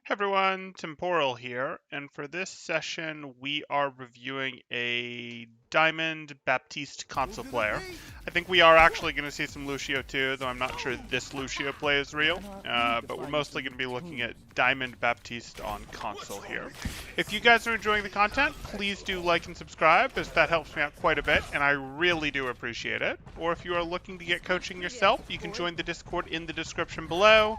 Hey everyone, Temporal here, and for this session we are reviewing a Diamond Baptiste console player. I think we are actually going to see some Lucio too, though I'm not sure this Lucio play is real, but we're mostly going to be looking at Diamond Baptiste on console here. If you guys are enjoying the content, please do like and subscribe, as that helps me out quite a bit, and I really do appreciate it. Or if you are looking to get coaching yourself, you can join the Discord in the description below.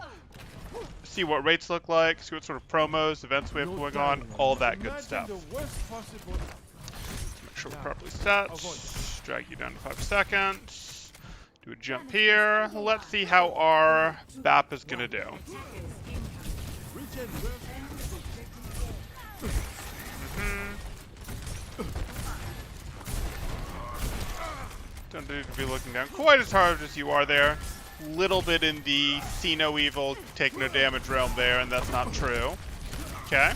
See what rates look like, see what sort of promos, events we have going on, all that good stuff. Make sure we're properly set. Drag you down to 5 seconds. Do a jump here. Let's see how our BAP is going to do. Don't need to be looking down quite as hard as you are there. Little bit in the see no evil, take no damage realm there, and that's not true. Okay.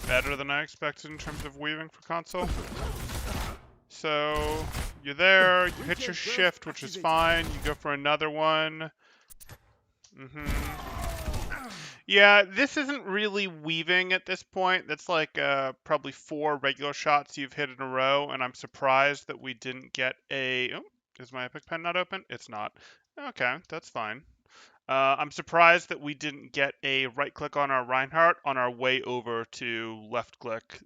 Better than I expected in terms of weaving for console. So you're there, you hit your shift, which is fine. You go for another one. Yeah, this isn't really weaving at this point. That's like probably 4 regular shots you've hit in a row, and I'm surprised that we didn't get a... Oh, is my Epic Pen not open? It's not. Okay, that's fine. I'm surprised that we didn't get a right-click on our Reinhardt on our way over to left-click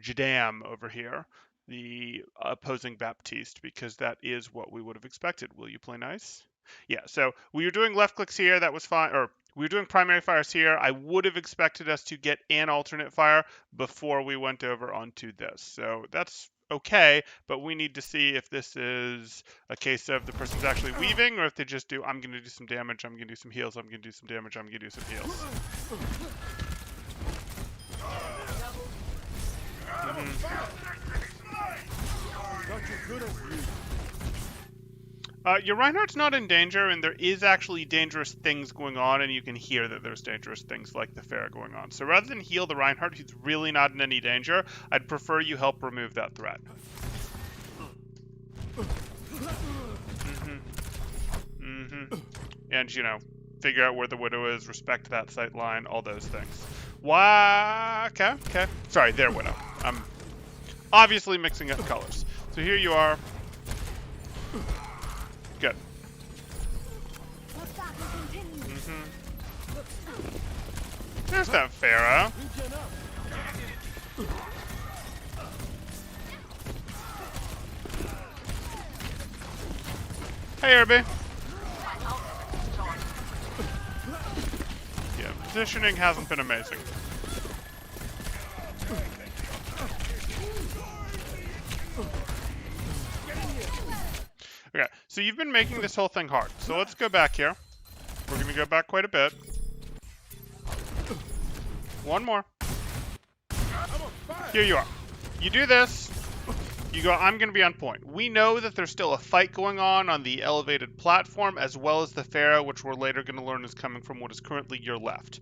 Jadam over here, the opposing Baptiste, because that is what we would have expected. Will you play nice? Yeah, so we were doing left clicks here, that was fine, or we were doing primary fires here. I would have expected us to get an alternate fire before we went over onto this. So that's okay, but we need to see if this is a case of the person's actually weaving, or if they just do, I'm going to do some damage, I'm going to do some heals, I'm going to do some damage, I'm going to do some heals. Your Reinhardt's not in danger, and there is actually dangerous things going on, and you can hear that there's dangerous things like the Pharah going on. So rather than heal the Reinhardt, who's really not in any danger, I'd prefer you help remove that threat. And, you know, figure out where the Widow is, respect that sight line, all those things. Why? Okay. Sorry, there, Widow. I'm obviously mixing up colors. So here you are. Good. There's that Pharah. Hey, Irby. Yeah, positioning hasn't been amazing. Okay, so you've been making this whole thing hard. So let's go back here. We're going to go back quite a bit. One more. Here you are. You do this. You go, I'm going to be on point. We know that there's still a fight going on the elevated platform, as well as the Pharah, which we're later going to learn is coming from what is currently your left.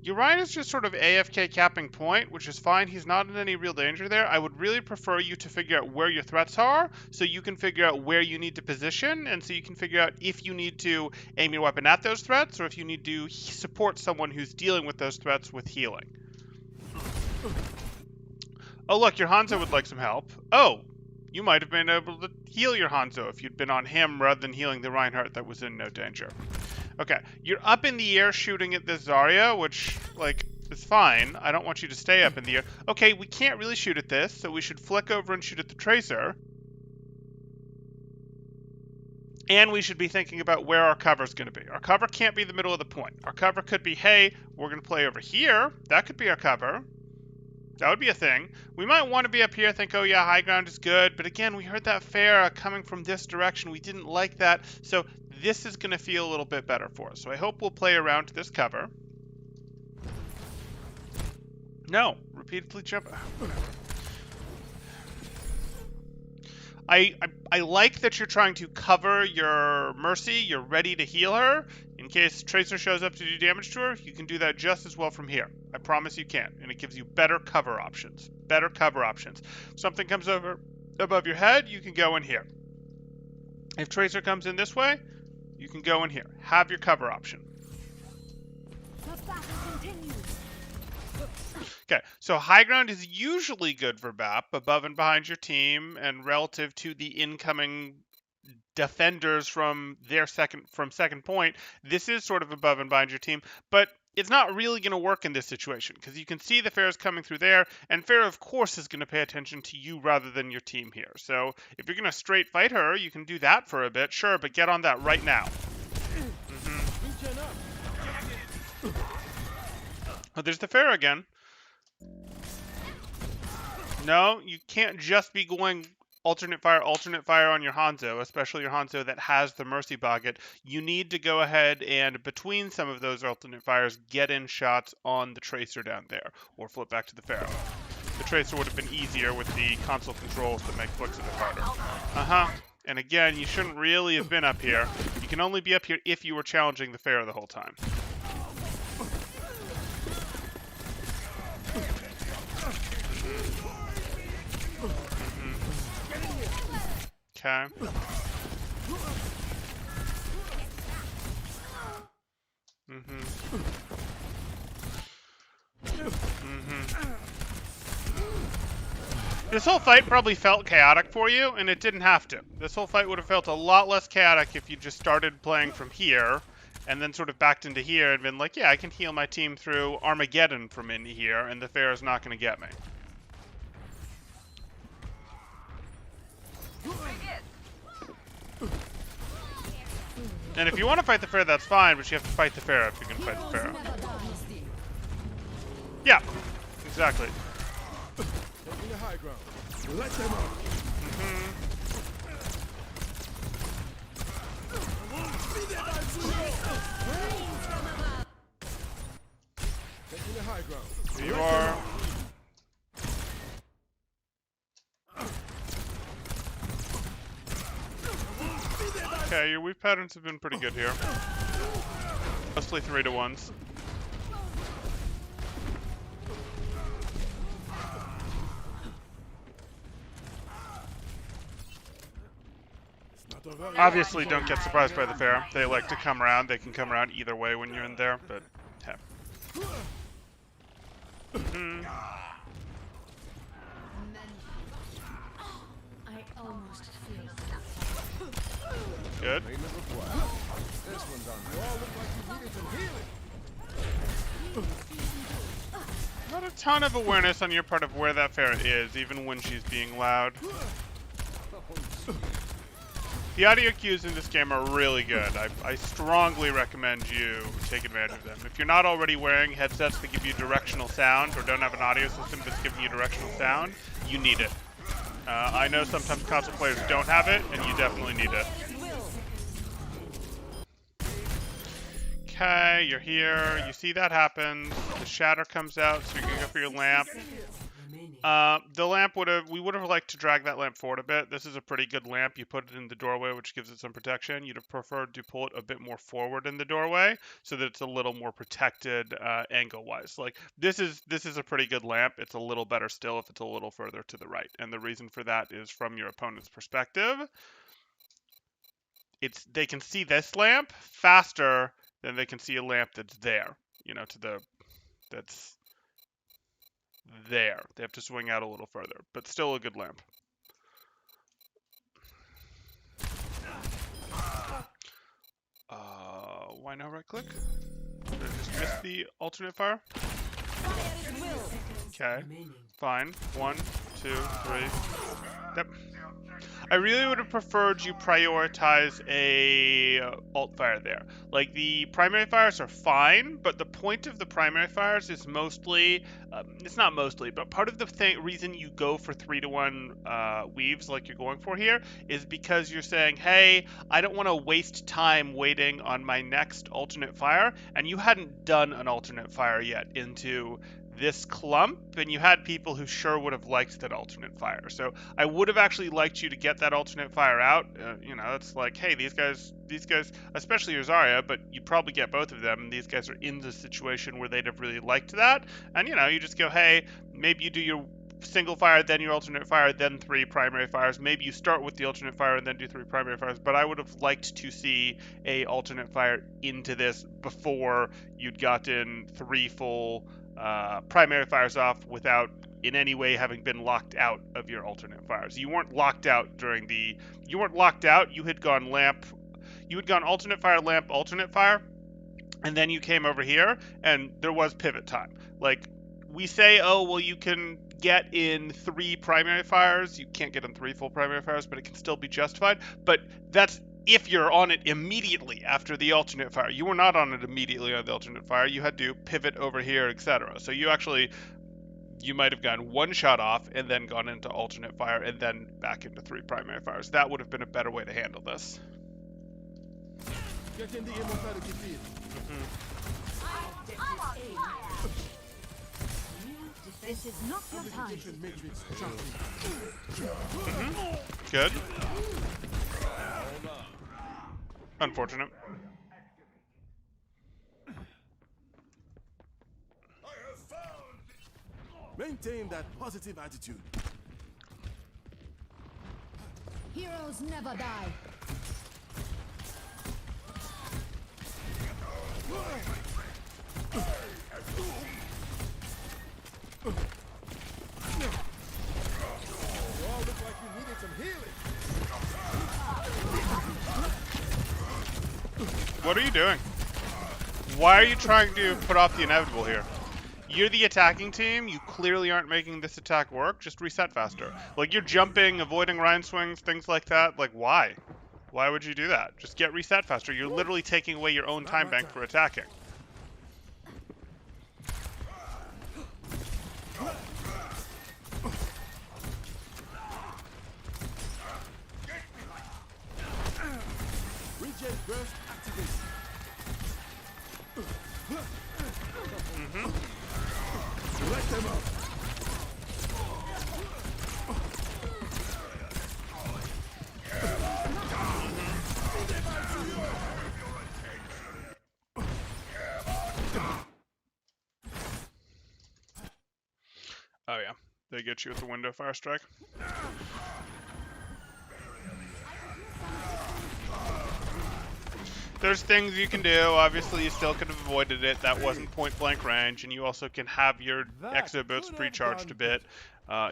Urian is just sort of AFK capping point, which is fine. He's not in any real danger there. I would really prefer you to figure out where your threats are, so you can figure out where you need to position, and so you can figure out if you need to aim your weapon at those threats, or if you need to support someone who's dealing with those threats with healing. Oh, look, your Hanzo would like some help. Oh, you might have been able to heal your Hanzo if you'd been on him rather than healing the Reinhardt that was in no danger. Okay, you're up in the air shooting at this Zarya, which, like, is fine. I don't want you to stay up in the air. Okay, we can't really shoot at this, so we should flick over and shoot at the Tracer. And we should be thinking about where our cover's going to be. Our cover can't be the middle of the point. Our cover could be, hey, we're going to play over here. That could be our cover. That would be a thing. We might want to be up here, think, oh yeah, high ground is good. But again, we heard that Pharah coming from this direction. We didn't like that. So this is going to feel a little bit better for us. So I hope we'll play around to this cover. No, repeatedly jump. I like that you're trying to cover your Mercy. You're ready to heal her. In case Tracer shows up to do damage to her, you can do that just as well from here. I promise you can. And it gives you better cover options. Better cover options. If something comes over above your head, you can go in here. If Tracer comes in this way, you can go in here. Have your cover option. Okay, so high ground is usually good for BAP, above and behind your team, and relative to the incoming defenders from second point. This is sort of above and behind your team, but it's not really going to work in this situation because you can see the Pharah's coming through there, and Pharah, of course, is going to pay attention to you rather than your team here. So if you're going to straight fight her, you can do that for a bit, sure, but get on that right now. Oh, there's the Pharah again. No, you can't just be going alternate fire on your Hanzo, especially your Hanzo that has the Mercy Pocket. You need to go ahead and, between some of those alternate fires, get in shots on the Tracer down there, or flip back to the Pharah. The Tracer would have been easier with the console controls that make flicks a bit harder. And again, you shouldn't really have been up here. You can only be up here if you were challenging the Pharah the whole time. Okay. This whole fight probably felt chaotic for you, and it didn't have to. This whole fight would have felt a lot less chaotic if you just started playing from here, and then sort of backed into here and been like, yeah, I can heal my team through Armageddon from in here, and the Pharah's not going to get me. And if you want to fight the Pharah, that's fine, but you have to fight the Pharah if you're going to fight the Pharah. Yeah, exactly. Taking the high ground. Let them up. Taking the high ground. Here you are. Okay, your weave patterns have been pretty good here. Mostly 3-to-1s. Obviously, don't get surprised by the Pharah. They like to come around. They can come around either way when you're in there, but hey. Good. Not a ton of awareness on your part of where that Pharah is, even when she's being loud. The audio cues in this game are really good. I strongly recommend you take advantage of them. If you're not already wearing headsets that give you directional sound, or don't have an audio system that's giving you directional sound, you need it. I know sometimes console players don't have it, and you definitely need it. Okay, you're here. You see that happens. The shatter comes out, so you can go for your lamp. The lamp we would have liked to drag that lamp forward a bit. This is a pretty good lamp. You put it in the doorway, which gives it some protection. You'd have preferred to pull it a bit more forward in the doorway so that it's a little more protected angle-wise. Like this is a pretty good lamp. It's a little better still if it's a little further to the right. And the reason for that is from your opponent's perspective. They can see this lamp faster than they can see a lamp that's there. You know, that's there. They have to swing out a little further, but still a good lamp. Why no right click? Did I just miss the alternate fire? Okay, fine. 1, 2, 3. Yep. I really would have preferred you prioritize a alt fire there. Like, the primary fires are fine, but the point of the primary fires is mostly, it's not mostly, but part of the reason you go for 3-to-1 weaves like you're going for here is because you're saying, hey, I don't want to waste time waiting on my next alternate fire, and you hadn't done an alternate fire yet into this clump, and you had people who sure would have liked that alternate fire. So I would have actually liked you to get that alternate fire out. You know, it's like, hey, these guys, especially Rosaria, but you'd probably get both of them. And these guys are in the situation where they'd have really liked that. And you know, you just go, hey, maybe you do your single fire, then your alternate fire, then 3 primary fires. Maybe you start with the alternate fire and then do 3 primary fires. But I would have liked to see a alternate fire into this before you'd gotten 3 full primary fires off without in any way having been locked out of your alternate fires. You weren't locked out during the. You weren't locked out. You had gone lamp. You had gone alternate fire, lamp, alternate fire, and then you came over here, and there was pivot time. Like we say, oh well, you can get in 3 primary fires. You can't get in 3 full primary fires, but it can still be justified. But that's if you're on it immediately after the alternate fire. You were not on it immediately on the alternate fire. You had to pivot over here, etc. So you might have gone 1 shot off and then gone into alternate fire and then back into 3 primary fires. That would have been a better way to handle this. Get in the immortality field. This is not your time. Amplification matrix Good. Unfortunate. Maintain that positive attitude. Heroes never die. You all look like you needed some healing. What are you doing? Why are you trying to put off the inevitable here? You're the attacking team. You clearly aren't making this attack work. Just reset faster. Like, you're jumping, avoiding Rhine swings, things like that. Like, why? Why would you do that? Just get reset faster. You're literally taking away your own time bank for attacking. Regen burst activated. Let them up. Oh yeah, they get you with the window fire strike. There's things you can do. Obviously, you still could have avoided it. That wasn't point blank range, and you also can have your exo boots pre-charged a bit.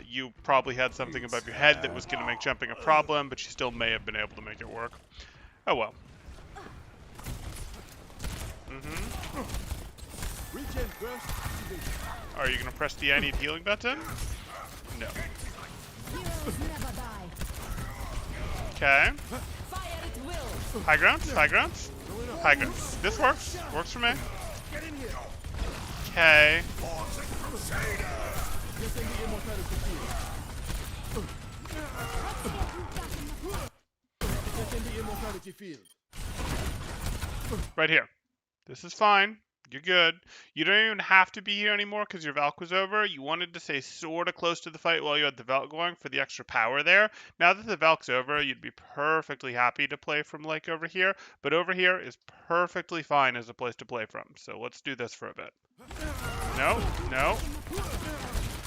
You probably had something above your head that was going to make jumping a problem, but you still may have been able to make it work. Oh well. Regen burst activated. Are you going to press the I need healing button? No. Heroes never die. Okay. Fire at will. High grounds? High grounds? High grounds. This works. Works for me. Get in here. Okay. Get in the immortality field. Get in the immortality field. Right here. This is fine. You're good. You don't even have to be here anymore because your Valk was over. You wanted to stay sort of close to the fight while you had the Valk going for the extra power there. Now that the Valk's over, you'd be perfectly happy to play from like over here. But over here is perfectly fine as a place to play from. So let's do this for a bit. No? No?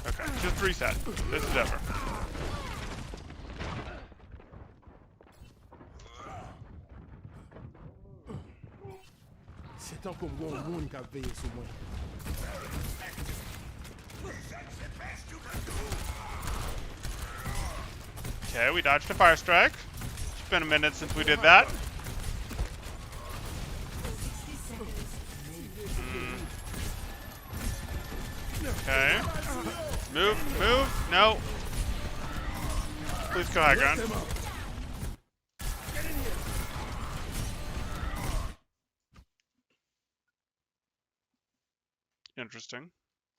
Okay, just reset. This is over. C'est tant comme bon monde qui a veillé sur moi. Okay, we dodged a fire strike. It's been a minute since we did that. Okay. Move, move. No. Please go high ground. Interesting.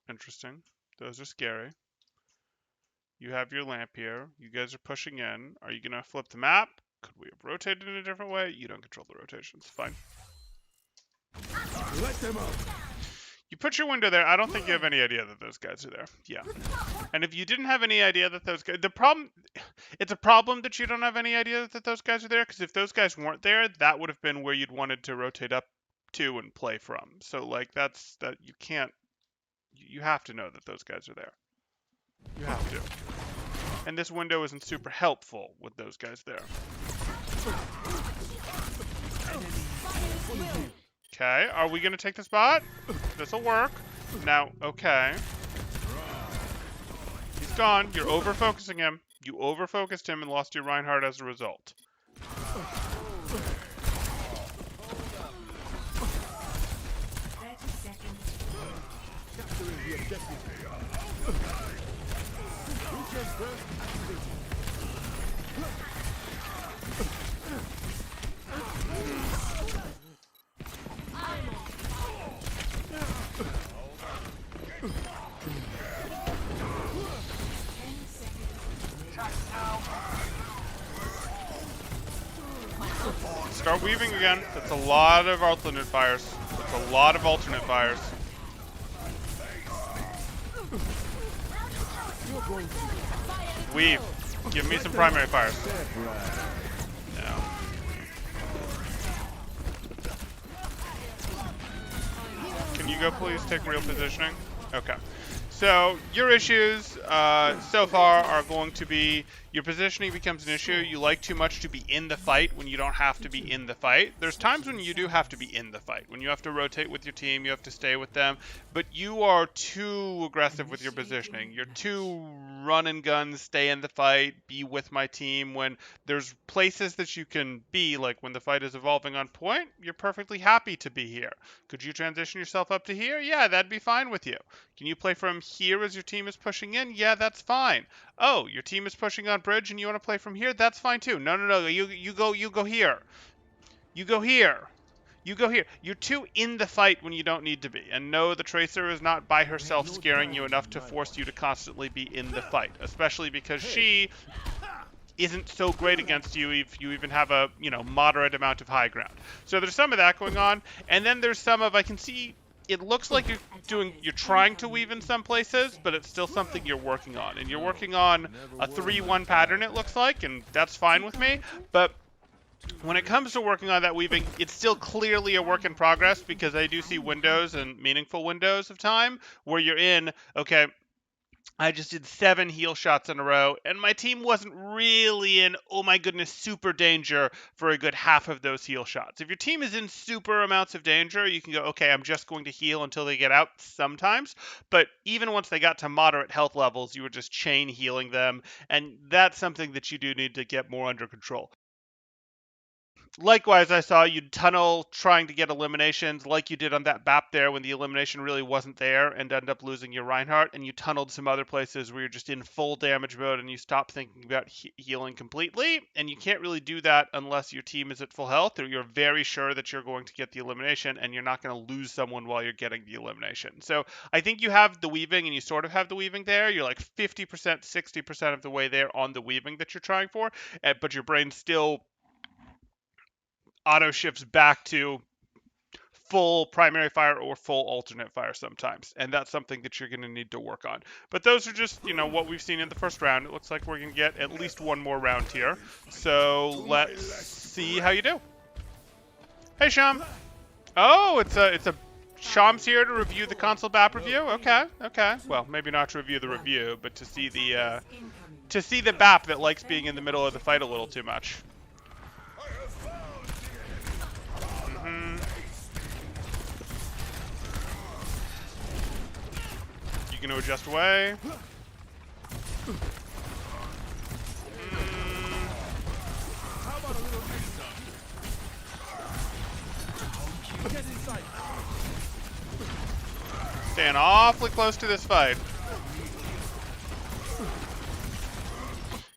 Interesting. Those are scary. You have your lamp here. You guys are pushing in. Are you going to flip the map? Could we have rotated in a different way? You don't control the rotations. Fine. Let them up. You put your window there. I don't think you have any idea that those guys are there. Yeah. And if you didn't have any idea that those guys, it's a problem that you don't have any idea that those guys are there, because if those guys weren't there, that would have been where you'd wanted to rotate up to and play from. So like that you can't, you have to know that those guys are there. You have to. And this window isn't super helpful with those guys there. Okay, are we gonna take the spot? This'll work. Now, okay. He's gone. You're over-focusing him. You over-focused him and lost your Reinhardt as a result. 30 seconds. Capturing the objective. Regen burst activated. Start weaving again. That's a lot of alternate fires. That's a lot of alternate fires. Weave. Give me some primary fires. No. Can you go please take real positioning? Okay. So your issues so far are going to be your positioning becomes an issue. You like too much to be in the fight when you don't have to be in the fight. There's times when you do have to be in the fight, when you have to rotate with your team, you have to stay with them, but you are too aggressive with your positioning. You're too run and gun, stay in the fight, be with my team. When there's places that you can be, like when the fight is evolving on point, you're perfectly happy to be here. Could you transition yourself up to here? Yeah, that'd be fine with you. Can you play from here as your team is pushing in? Yeah, that's fine. Oh, your team is pushing on bridge and you want to play from here? That's fine too. No, you go here. You go here. You go here. You're too in the fight when you don't need to be. And no, the Tracer is not by herself scaring you enough to force you to constantly be in the fight, especially because she isn't so great against you if you even have a, moderate amount of high ground. So there's some of that going on, and then there's some of, I can see it looks like you're trying to weave in some places, but it's still something you're working on. And you're working on a 3-1 pattern, it looks like, and that's fine with me. But when it comes to working on that weaving, it's still clearly a work in progress, because I do see windows and meaningful windows of time where you're in, okay, I just did 7 heal shots in a row, and my team wasn't really in, oh my goodness, super danger for a good half of those heal shots. If your team is in super amounts of danger, you can go, okay, I'm just going to heal until they get out sometimes. But even once they got to moderate health levels, you were just chain healing them, and that's something that you do need to get more under control. Likewise, I saw you tunnel trying to get eliminations like you did on that BAP there when the elimination really wasn't there and end up losing your Reinhardt, and you tunneled some other places where you're just in full damage mode and you stop thinking about healing completely, and you can't really do that unless your team is at full health or you're very sure that you're going to get the elimination and you're not going to lose someone while you're getting the elimination. So I think you have the weaving, and you sort of have the weaving there. You're like 50%, 60% of the way there on the weaving that you're trying for, but your brain still auto shifts back to full primary fire or full alternate fire sometimes, and that's something that you're going to need to work on. But those are just, what we've seen in the first round. It looks like we're going to get at least one more round here, so let's see how you do. Hey, Sham. Oh, it's a Sham's here to review the console BAP review. Okay. Well, maybe not to review the review, but to see the BAP that likes being in the middle of the fight a little too much. You can adjust away. How about a little extra? Get inside. Staying awfully close to this fight.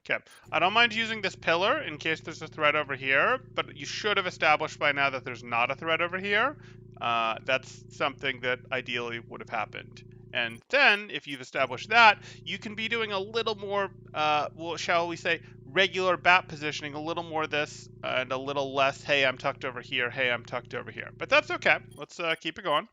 Okay, I don't mind using this pillar in case there's a threat over here, but you should have established by now that there's not a threat over here. That's something that ideally would have happened. And then, if you've established that, you can be doing a little more, shall we say, regular BAP positioning, a little more this, and a little less, hey, I'm tucked over here, hey, I'm tucked over here. But that's okay. Let's keep it going.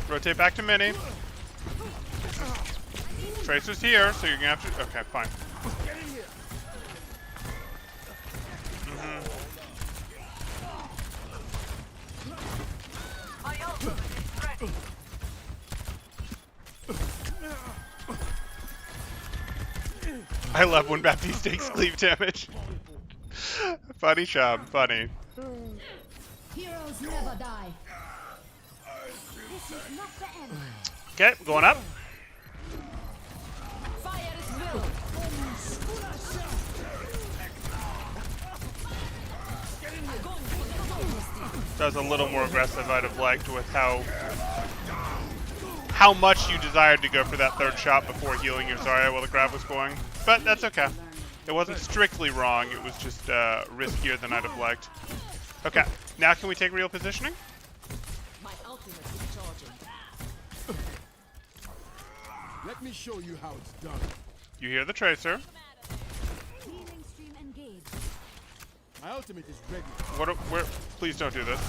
Rotate back to mini. Tracer's here, so you're gonna have to. Okay, fine. I love when Baptiste takes cleave damage. Funny job, funny. Heroes never die. This is not the end. Okay, going up. Fire is will. That was a little more aggressive, I'd have liked, with how much you desired to go for that third shot before healing your Zarya while the grab was going. But that's okay. It wasn't strictly wrong, it was just riskier than I'd have liked. Okay, now can we take real positioning? My ultimate is charging. Let me show you how it's done. You hear the Tracer. Healing stream engaged. My ultimate is ready. Please don't do this.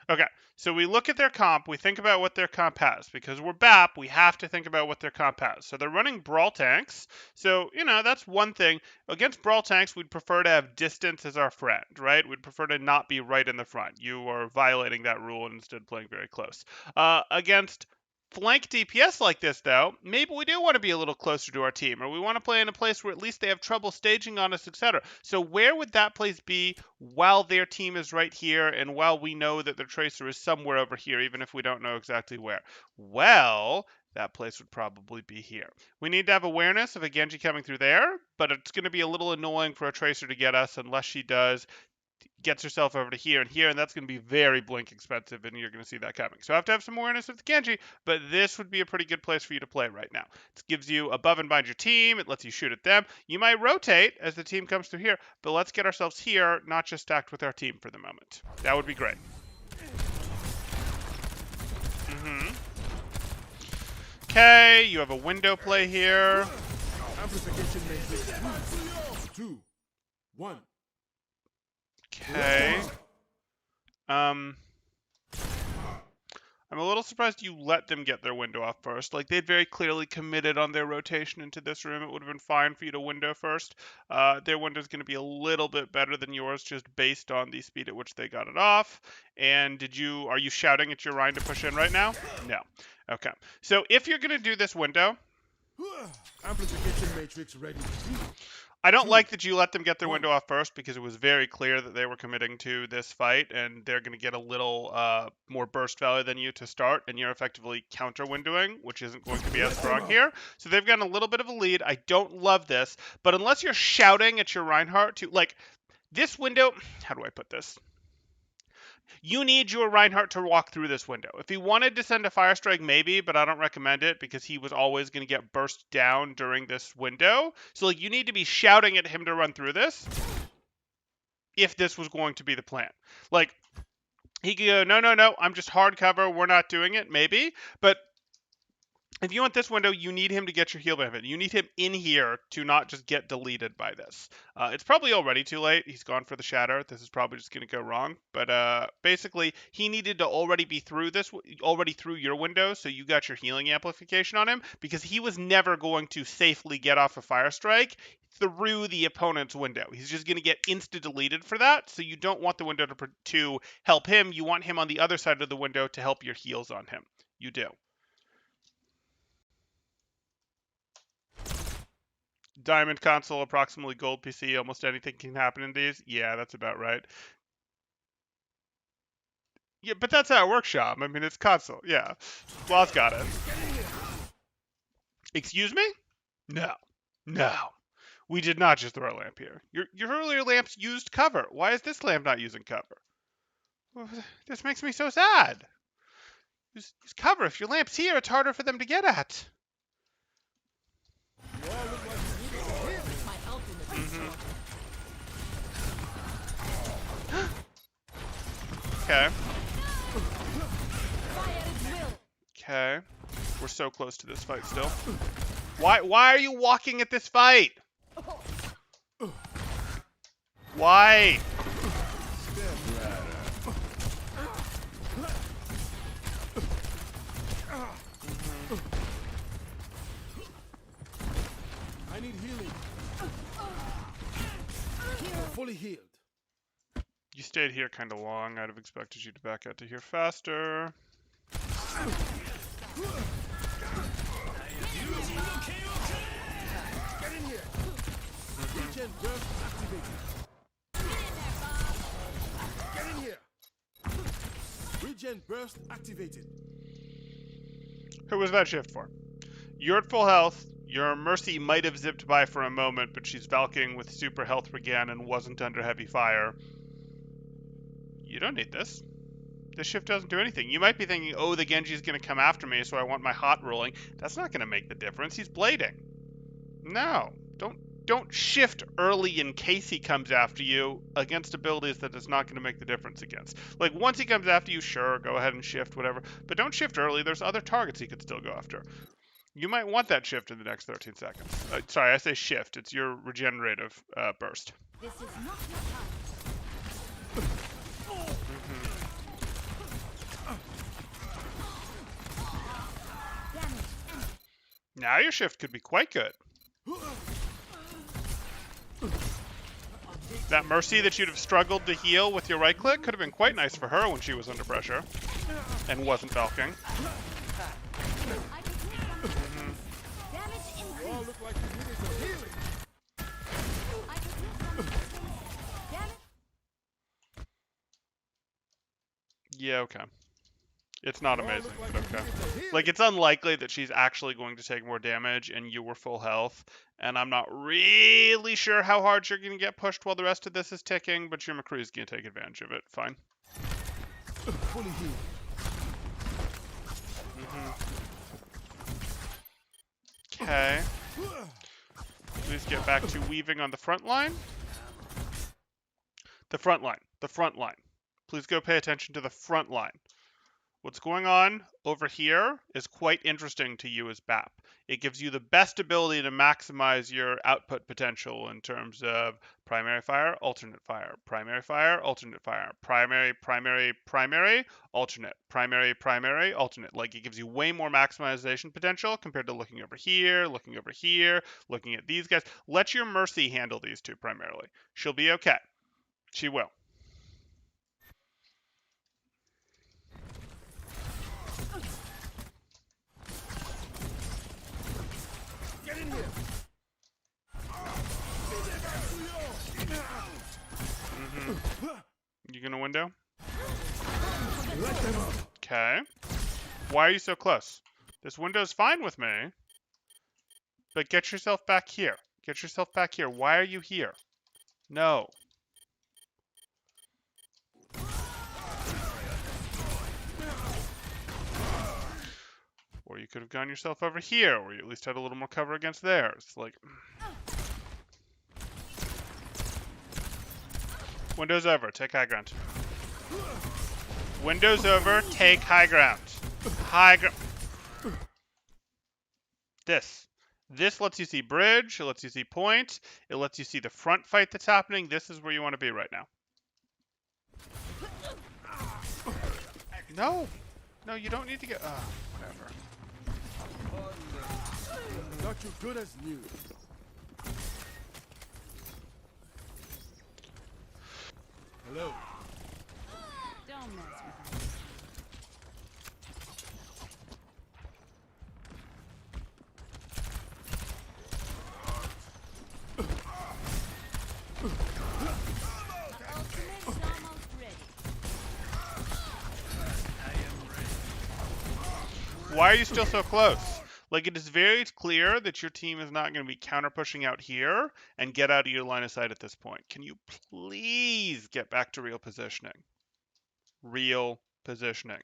Okay, so we look at their comp, we think about what their comp has. Because we're BAP, we have to think about what their comp has. So they're running Brawl tanks. So, you know, that's one thing. Against Brawl tanks, we'd prefer to have distance as our friend, right? We'd prefer to not be right in the front. You are violating that rule and instead playing very close. Against flank DPS like this, though, maybe we do want to be a little closer to our team, or we want to play in a place where at least they have trouble staging on us, etc. So where would that place be while their team is right here, and while we know that their Tracer is somewhere over here, even if we don't know exactly where? Well, that place would probably be here. We need to have awareness of a Genji coming through there, but it's going to be a little annoying for a Tracer to get us unless she gets herself over to here, and that's going to be very blink expensive, and you're going to see that coming. So I have to have some awareness of the Genji, but this would be a pretty good place for you to play right now. It gives you above and behind your team. It lets you shoot at them. You might rotate as the team comes through here, but let's get ourselves here, not just stacked with our team for the moment. That would be great. Okay, you have a window play here. Amplification matrix. 3, 2, 1. Okay. I'm a little surprised you let them get their window off first. Like, they'd very clearly committed on their rotation into this room. It would have been fine for you to window first. Their window's going to be a little bit better than yours just based on the speed at which they got it off. And are you shouting at your Rein to push in right now? No. Okay. So if you're going to do this window, Amplification matrix ready. I don't like that you let them get their window off first, because it was very clear that they were committing to this fight, and they're going to get a little more burst value than you to start, and you're effectively counter windowing, which isn't going to be as strong here. So they've gotten a little bit of a lead. I don't love this, but unless you're shouting at your Reinhardt to, like, this window, how do I put this? You need your Reinhardt to walk through this window. If he wanted to send a Fire Strike, maybe, but I don't recommend it because he was always going to get burst down during this window. So, like, you need to be shouting at him to run through this if this was going to be the plan. Like, he could go, no, I'm just hard cover, we're not doing it, maybe. But if you want this window, you need him to get your heal benefit. You need him in here to not just get deleted by this. It's probably already too late. He's gone for the shatter. This is probably just going to go wrong. But basically, he needed to already be through this, already through your window, so you got your healing amplification on him, because he was never going to safely get off a Fire Strike through the opponent's window. He's just going to get insta-deleted for that, so you don't want the window to help him. You want him on the other side of the window to help your heals on him. You do. Diamond console, approximately gold PC, almost anything can happen in these. Yeah, that's about right. Yeah, but that's how it works, Sham. I mean, it's console. Yeah. Law's got it. Excuse me? No. We did not just throw a lamp here. Your earlier lamps used cover. Why is this lamp not using cover? Well, this makes me so sad. Use cover. If your lamp's here, it's harder for them to get at. Okay. Okay. We're so close to this fight still. Why are you walking at this fight? Why? I need healing. I'm fully healed. You stayed here kind of long. I'd have expected you to back out to here faster. Get in here. Regen burst activated. Get in here. Regen burst activated. Who was that shift for? You're at full health. Your Mercy might have zipped by for a moment, but she's Valking with super health again and wasn't under heavy fire. You don't need this. This shift doesn't do anything. You might be thinking, oh, the Genji's going to come after me, so I want my hot rolling. That's not going to make the difference. He's blading. No. Don't shift early in case he comes after you against abilities that is not going to make the difference against. Like, once he comes after you, sure, go ahead and shift, whatever. But don't shift early. There's other targets he could still go after. You might want that shift in the next 13 seconds. Sorry, I say shift. It's your regenerative burst. This is not your time. Damage. Now your shift could be quite good. That Mercy that you'd have struggled to heal with your right click could have been quite nice for her when she was under pressure and wasn't Valking. I could use some damage Oh, increase. look like you needed some healing. I could use some damage. Yeah, okay. It's not Oh, amazing, look like but you okay. needed some healing. Like, it's unlikely that she's actually going to take more damage and you were full health. And I'm not really sure how hard you're going to get pushed while the rest of this is ticking, but your McCree's going to take advantage of it. Fine. Fully healed. Okay. Please get back to weaving on the front line. The front line. The front line. Please go pay attention to the front line. What's going on over here is quite interesting to you as BAP. It gives you the best ability to maximize your output potential in terms of primary fire, alternate fire, primary fire, alternate fire, primary, primary, primary, alternate, primary, primary, alternate. Like, it gives you way more maximization potential compared to looking over here, looking at these guys. Let your Mercy handle these two primarily. She'll be okay. She will. Get in here. You gonna window? Let them up. Okay. Why are you so close? This window's fine with me. But get yourself back here. Get yourself back here. Why are you here? No. Or you could have gone yourself over here, or you at least had a little more cover against theirs. Like, Window's over. Take high ground. Window's over. Take high ground. High ground. This lets you see bridge. It lets you see point. It lets you see the front fight that's happening. This is where you want to be right now. No. No, you don't need to get... whatever. Not you good as new. Hello. Don't mess with me. My ultimate is almost ready. Why are you still so close? Like, it is very clear that your team is not going to be counter-pushing out here and get out of your line of sight at this point. Can you please get back to real positioning? Real positioning.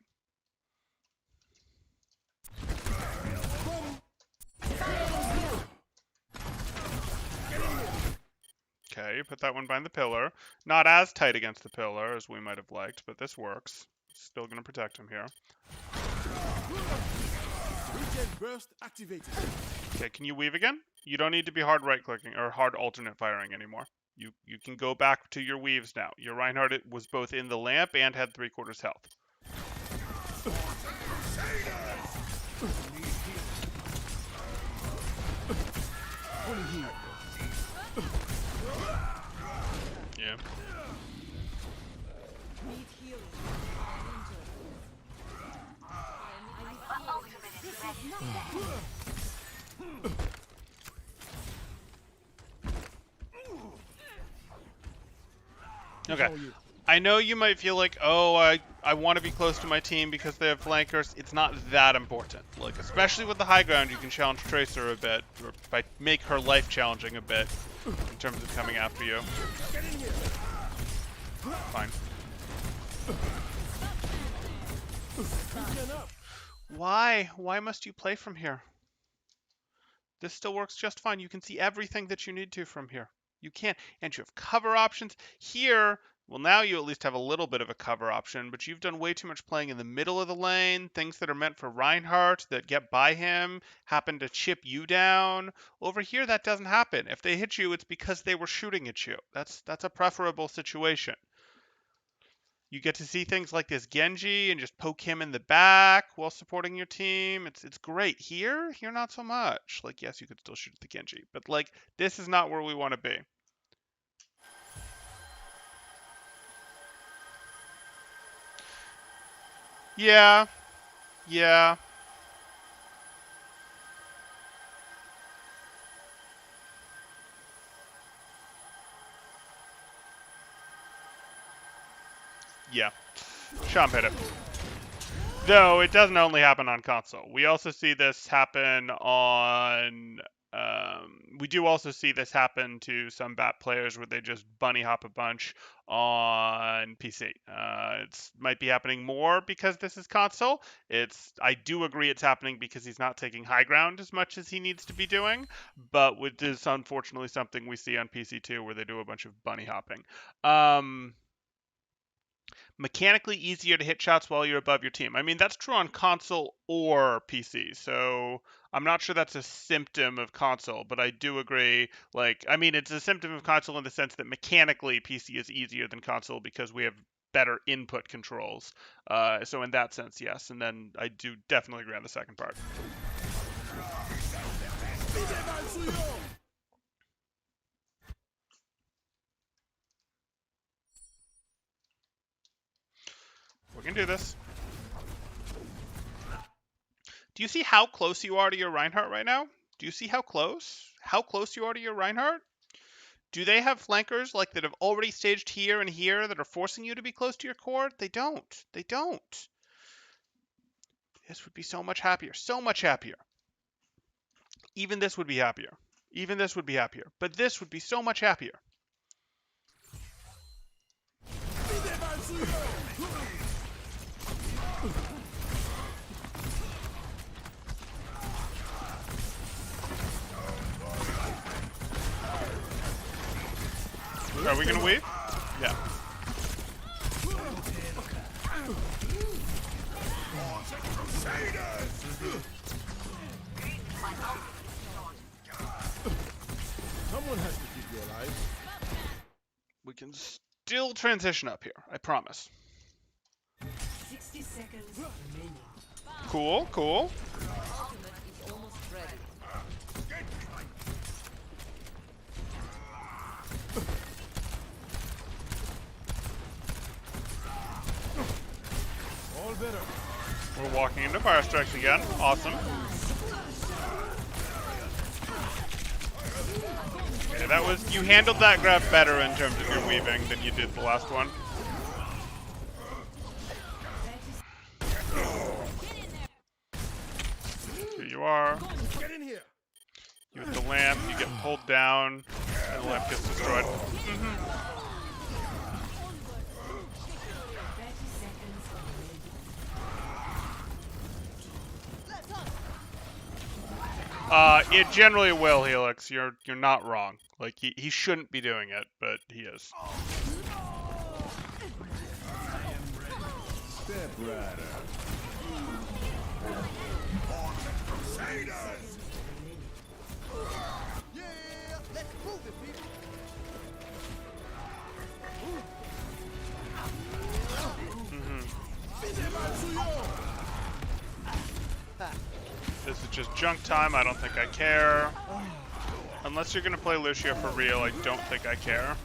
Okay, you put that one behind the pillar. Not as tight against the pillar as we might have liked, but this works. Still going to protect him here. Regen burst activated. Okay, can you weave again? You don't need to be hard right-clicking or hard alternate firing anymore. You can go back to your weaves now. Your Reinhardt was both in the lamp and had 3/4 health. Yeah. Need healing. Okay. I know you might feel like, oh, I want to be close to my team because they have flankers. It's not that important. Like, especially with the high ground, you can challenge Tracer a bit, or make her life challenging a bit in terms of coming after you. Fine. Why? Why must you play from here? This still works just fine. You can see everything that you need to from here. You can't. And you have cover options. Here, well, now you at least have a little bit of a cover option, but you've done way too much playing in the middle of the lane. Things that are meant for Reinhardt that get by him happen to chip you down. Over here, that doesn't happen. If they hit you, it's because they were shooting at you. That's a preferable situation. You get to see things like this Genji and just poke him in the back while supporting your team. It's great. Here, not so much. Like, yes, you could still shoot at the Genji, but like, this is not where we want to be. Yeah. Yeah. Yeah. Chomp hit it. Though it doesn't only happen on console. We also see this happen on... we do also see this happen to some BAT players where they just bunny hop a bunch on PC. It might be happening more because this is console. I do agree it's happening because he's not taking high ground as much as he needs to be doing, but it is unfortunately something we see on PC too, where they do a bunch of bunny hopping. Mechanically easier to hit shots while you're above your team. I mean, that's true on console or PC, so I'm not sure that's a symptom of console, but I do agree. Like, I mean, it's a symptom of console in the sense that mechanically PC is easier than console because we have better input controls. So in that sense, yes. And then I do definitely agree on the second part. We can do this. Do you see how close you are to your Reinhardt right now? Do you see how close? How close you are to your Reinhardt? Do they have flankers like that have already staged here and here that are forcing you to be close to your core? They don't. They don't. This would be so much happier. So much happier. Even this would be happier. Even this would be happier. But this would be so much happier. Are we gonna weave? Yeah. Someone has to keep you alive. We can still transition up here, I promise. 60 seconds remaining. Cool, cool. Ultimate is almost ready. All better. We're walking into fire strikes again. Awesome. Okay, that was, you handled that grab better in terms of your weaving than you did the last one. Here you are. Get in here. You hit the lamp, you get pulled down, and the lamp gets destroyed. It generally will, Helix. You're not wrong. Like, he shouldn't be doing it, but he is. Step rider. Yeah, let's move it, people. This is just junk time. I don't think I care. Unless you're gonna play Lucio for real, I don't think I care.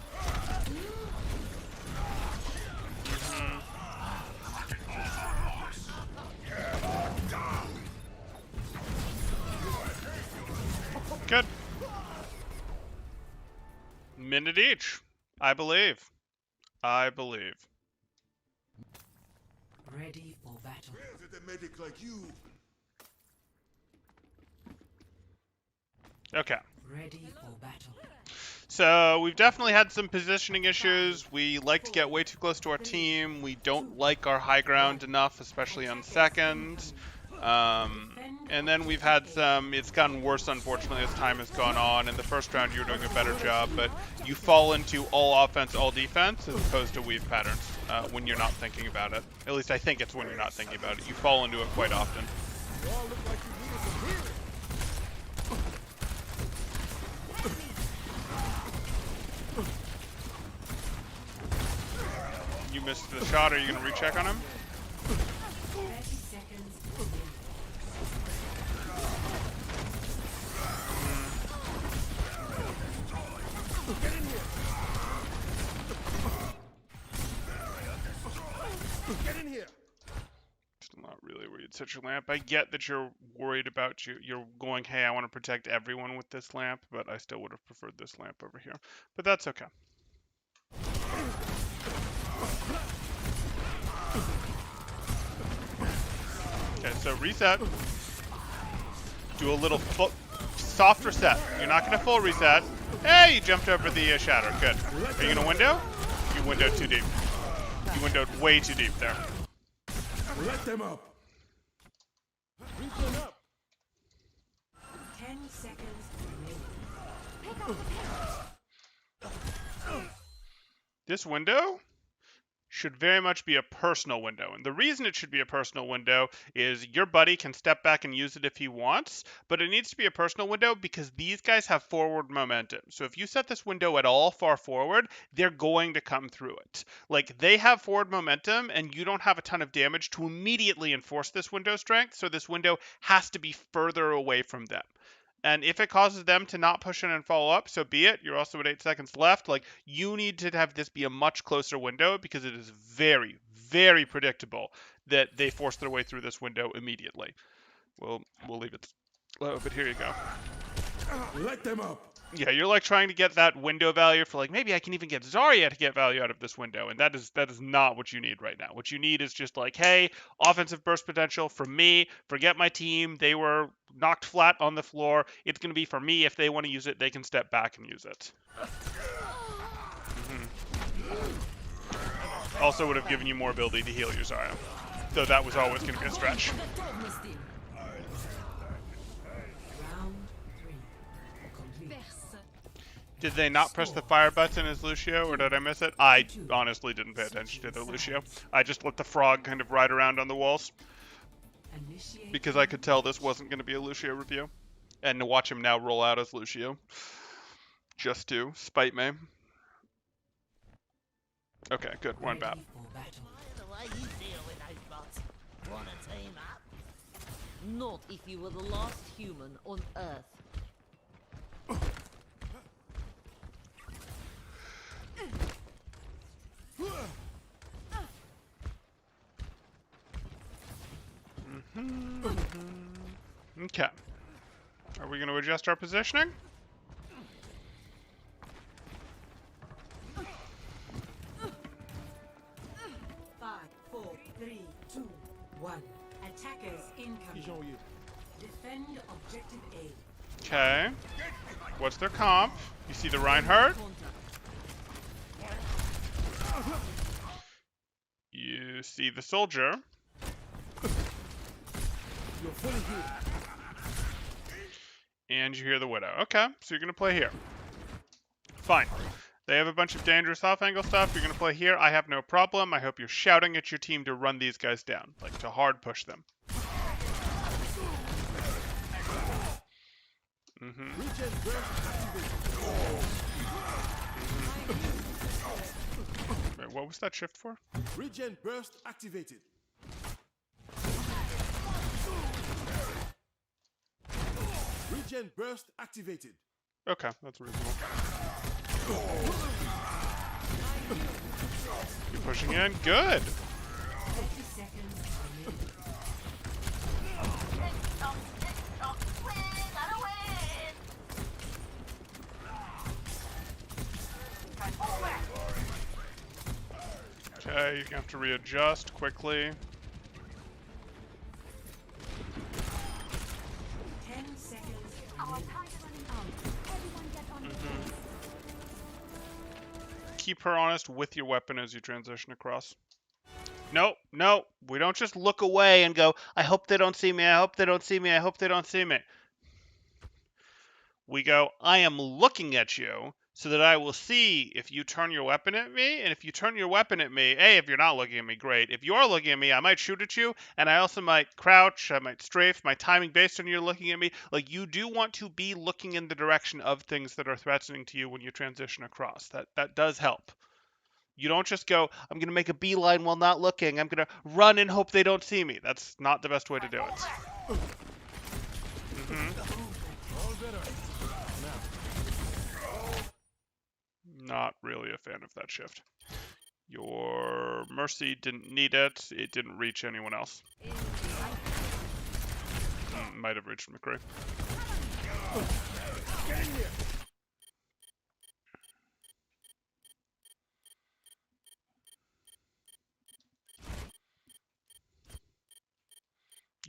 Good. Minute each. I believe. I believe. Ready for battle. Where's the medic like you? Okay. Ready for battle. So we've definitely had some positioning issues. We like to get way too close to our team. We don't like our high ground enough, especially on second. And then we've had some, it's gotten worse unfortunately as time has gone on. In the first round you were doing a better job, but you fall into all offense, all defense as opposed to weave patterns when you're not thinking about it. At least I think it's when you're not thinking about it. You fall into it quite often. You all look like you needed some healing. You missed the shot, are you going to recheck on him? 30 seconds. Get in here. Get in here. Still not really where you'd set your lamp. I get that you're worried about you're going, hey, I want to protect everyone with this lamp, but I still would have preferred this lamp over here. But that's okay. Okay, so reset. Do a little soft reset. You're not going to full reset. Hey, you jumped over the shatter. Good. Are you going to window? You windowed too deep. You windowed way too deep there. Let them up. Reaching up. 10 seconds remaining. This window should very much be a personal window. And the reason it should be a personal window is your buddy can step back and use it if he wants, but it needs to be a personal window because these guys have forward momentum. So if you set this window at all far forward, they're going to come through it. Like, they have forward momentum and you don't have a ton of damage to immediately enforce this window strength, so this window has to be further away from them. And if it causes them to not push in and follow up, so be it. You're also at 8 seconds left. Like, you need to have this be a much closer window because it is very, very predictable that they force their way through this window immediately. We'll leave it low, but here you go. Let them up. Yeah, you're like trying to get that window value for like, maybe I can even get Zarya to get value out of this window, and that is not what you need right now. What you need is just like, hey, offensive burst potential from me. Forget my team. They were knocked flat on the floor. It's going to be for me. If they want to use it, they can step back and use it. Also would have given you more ability to heal your Zarya, though that was always going to be a stretch. Round 3. Complete. Did they not press the fire button as Lucio, or did I miss it? I honestly didn't pay attention to the Lucio. I just let the frog kind of ride around on the walls Initiate. because I could tell this wasn't going to be a Lucio review. And to watch him now roll out as Lucio. Just to spite me. Okay, good. We're on BAP. Ready for battle. The way you deal with those bots. Wanna team up? Not if you were the last human on Earth. Okay. Are we going to adjust our positioning? Five, four, three, two, one. Attackers incoming. He's on you. Defend objective A. Okay. What's their comp? You see the Reinhardt? You see the soldier. You're fully healed. And you hear the Widow. Okay, so you're going to play here. Fine. They have a bunch of dangerous off-angle stuff. You're going to play here. I have no problem. I hope you're shouting at your team to run these guys down. Like, to hard push them. Mm-hmm. Regen burst activated. Wait, what was that shift for? Regen burst activated. Regen burst activated. Okay, that's reasonable. You're pushing in. Good. 30 seconds remaining. Okay, you're gonna have to readjust quickly. 10 seconds remaining. Everyone get on Mm-hmm. Keep her honest with your weapon as you transition across. No, no, we don't just look away and go, I hope they don't see me, I hope they don't see me, I hope they don't see me. We go, I am looking at you so that I will see if you turn your weapon at me, and if you turn your weapon at me, if you're not looking at me, great. If you are looking at me, I might shoot at you, and I also might crouch, I might strafe, my timing based on you looking at me. Like, you do want to be looking in the direction of things that are threatening to you when you transition across. That does help. You don't just go, I'm going to make a beeline while not looking. I'm going to run and hope they don't see me. That's not the best way to do it. All better. Not really a fan of that shift. Your Mercy didn't need it. It didn't reach anyone else. Might have reached McCree. Get in here.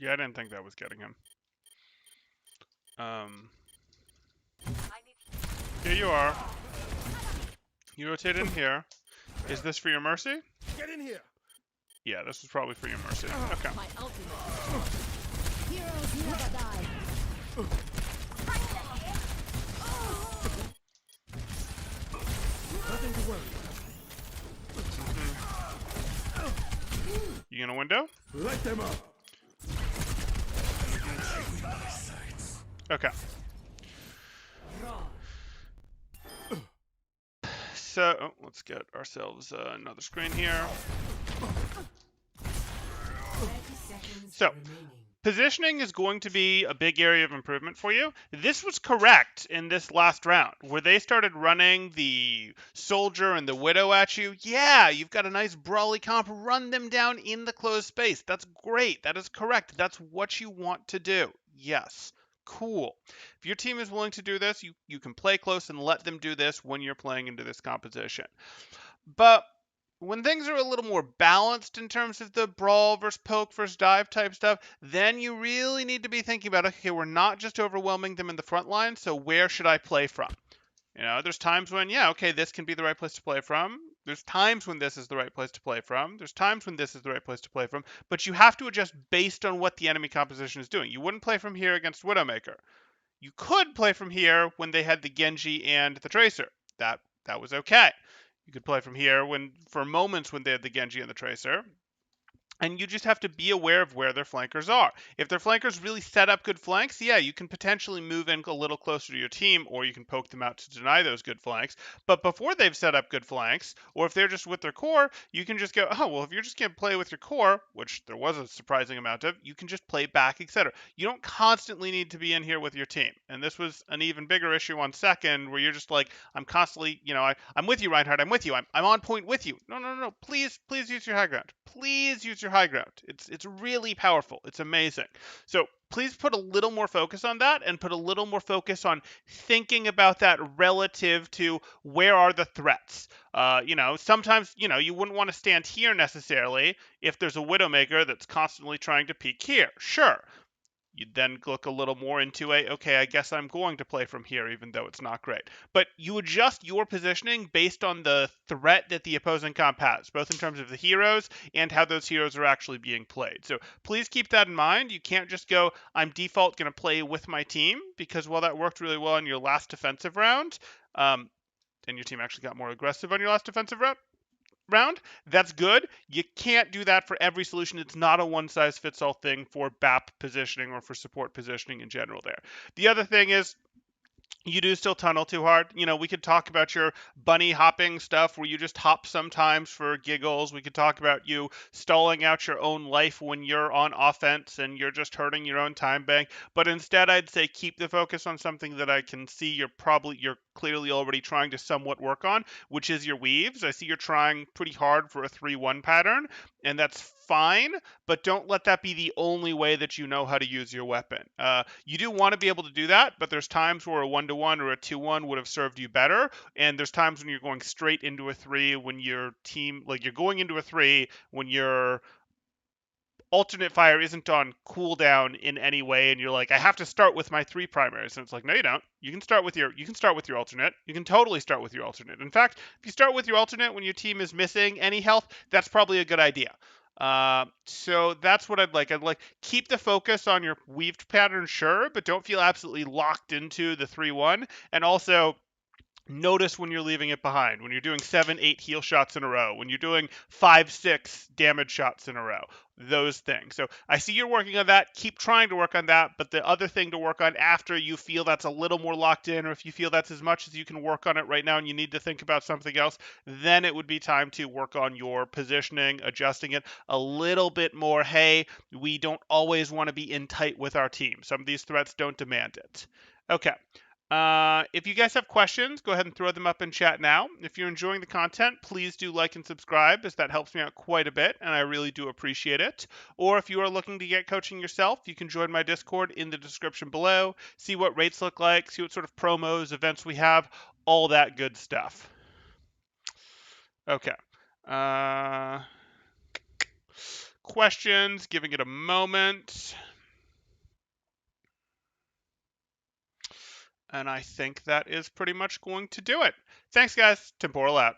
Yeah, I didn't think that was getting him. Here you are. You rotate in here. Is this for your Mercy? Get in here. Yeah, this was probably for your Mercy. Okay. My ultimate. Heroes never die. Nothing to worry. You gonna window? Light them up. Okay. Raw. So, let's get ourselves another screen here. 30 seconds So, remaining. Positioning is going to be a big area of improvement for you. This was correct in this last round, where they started running the Soldier and the Widow at you. Yeah, you've got a nice brawly comp. Run them down in the closed space. That's great. That is correct. That's what you want to do. Yes. Cool. If your team is willing to do this, you can play close and let them do this when you're playing into this composition. But when things are a little more balanced in terms of the brawl versus poke versus dive type stuff, then you really need to be thinking about, okay, we're not just overwhelming them in the front line, so where should I play from? You know, there's times when, yeah, okay, this can be the right place to play from. There's times when this is the right place to play from. There's times when this is the right place to play from. But you have to adjust based on what the enemy composition is doing. You wouldn't play from here against Widowmaker. You could play from here when they had the Genji and the Tracer. That was okay. You could play from here for moments when they had the Genji and the Tracer. And you just have to be aware of where their flankers are. If their flankers really set up good flanks, yeah, you can potentially move in a little closer to your team, or you can poke them out to deny those good flanks. But before they've set up good flanks, or if they're just with their core, you can just go, oh, well, if you're just going to play with your core, which there was a surprising amount of, you can just play back, etc. You don't constantly need to be in here with your team. And this was an even bigger issue on second, where you're just like, I'm constantly, I'm with you, Reinhardt, I'm with you, I'm on point with you. No, please use your high ground. Please use your high ground. It's really powerful. It's amazing. So please put a little more focus on that, and put a little more focus on thinking about that relative to where are the threats. Sometimes, you wouldn't want to stand here necessarily if there's a Widowmaker that's constantly trying to peek here. Sure. You'd then look a little more into okay, I guess I'm going to play from here, even though it's not great. But you adjust your positioning based on the threat that the opposing comp has, both in terms of the heroes and how those heroes are actually being played. So please keep that in mind. You can't just go, I'm default going to play with my team, because while that worked really well in your last defensive round, and your team actually got more aggressive on your last defensive round, that's good. You can't do that for every solution. It's not a one-size-fits-all thing for BAP positioning or for support positioning in general there. The other thing is, you do still tunnel too hard. You know, we could talk about your bunny hopping stuff where you just hop sometimes for giggles. We could talk about you stalling out your own life when you're on offense and you're just hurting your own time bank. But instead, I'd say keep the focus on something that I can see you're clearly already trying to somewhat work on, which is your weaves. I see you're trying pretty hard for a 3-1 pattern, and that's fine, but don't let that be the only way that you know how to use your weapon. You do want to be able to do that, but there's times where a 1-to-1 or a 2-1 would have served you better, and there's times when you're going straight into a 3 when your team, like you're going into a 3 when your alternate fire isn't on cooldown in any way, and you're like, I have to start with my 3 primaries, and it's like, no, you don't. You can start with your alternate. You can totally start with your alternate. In fact, if you start with your alternate when your team is missing any health, that's probably a good idea. So that's what I'd like. I'd like keep the focus on your weaved pattern, sure, but don't feel absolutely locked into the 3-1. And also notice when you're leaving it behind, when you're doing 7-8 heal shots in a row, when you're doing 5-6 damage shots in a row, those things. So I see you're working on that. Keep trying to work on that. But the other thing to work on after you feel that's a little more locked in, or if you feel that's as much as you can work on it right now and you need to think about something else, then it would be time to work on your positioning, adjusting it a little bit more. Hey, we don't always want to be in tight with our team. Some of these threats don't demand it. Okay. If you guys have questions, go ahead and throw them up in chat now. If you're enjoying the content, please do like and subscribe, as that helps me out quite a bit, and I really do appreciate it. Or if you are looking to get coaching yourself, you can join my Discord in the description below, see what rates look like, see what sort of promos, events we have, all that good stuff. Okay. Questions, giving it a moment. And I think that is pretty much going to do it. Thanks, guys. Temporal out.